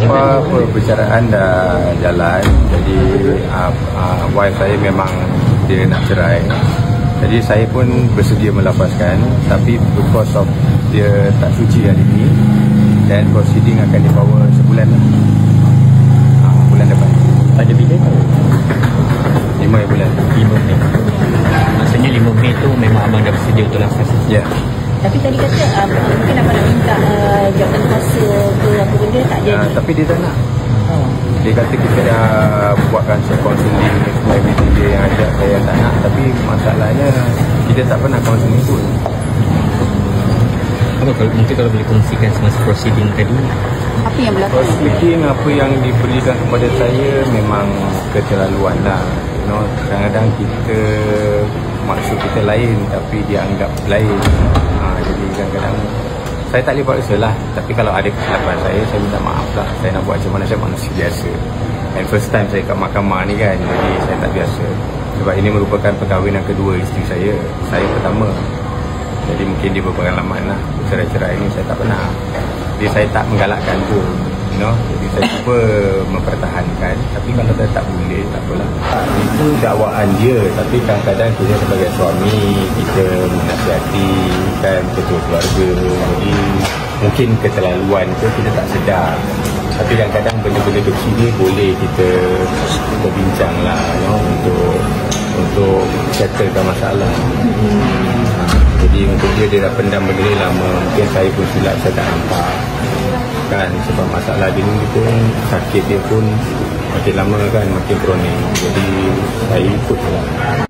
apa perbicaraan dah jalan. Jadi wife saya memang dia nak cerai. Jadi saya pun bersedia melafazkan, tapi because of dia tak suci hari ini, dan proceeding akan dibawa sebulan lah. Bulan depan. Pada bila tu? 5 bulan. 5 Mei. Maksudnya 5 Mei tu memang abang dah bersedia untuk lafaz? Ya. Tapi tadi kata mungkin abang nak minta jawatan kuasa ke apa benda, tak jadi. Tapi dia tak nak. Dia kata kita dah buatkan counselling, everything dia yang ajak, saya tak nak. Tapi masalahnya kita tak pernah counselling pun. Mungkin kalau boleh kongsikan semasa proceeding tadi, Apa yang berlaku? Proceeding apa yang diberikan kepada saya memang keterlaluan lah. Kadang-kadang kita maksud kita lain tapi dia anggap lain. Jadi kadang-kadang saya tak boleh paksa lah. Tapi kalau ada kesilapan saya minta maaf lah. Saya nak buat macam mana, saya manusia biasa. And first time saya kat mahkamah ni kan, jadi saya tak biasa. Sebab ini merupakan perkahwinan kedua isteri saya. Saya pertama. Jadi mungkin dia berpengalaman lah. Cerai-cerai ni saya tak pernah. Jadi saya tak menggalakkan pun. Jadi saya cuba mempertahankan. Tapi kalau saya tak boleh, tak apalah. Itu dakwaan dia. Tapi kadang-kadang kita sebagai suami, kita menasihati kan ketua keluarga. Jadi mungkin keterlaluan tu kita tak sedar. Tapi kadang-kadang benda-benda kecil ni boleh kita berbincang lah untuk settlekan masalah. Jadi untuk dia dah pendam benda ni lama. Mungkin saya pun silap, saya tak nampak kan, sebab masalah dia ni pun sakit dia pun makin lama kan, makin kronik. Jadi saya ikut lah.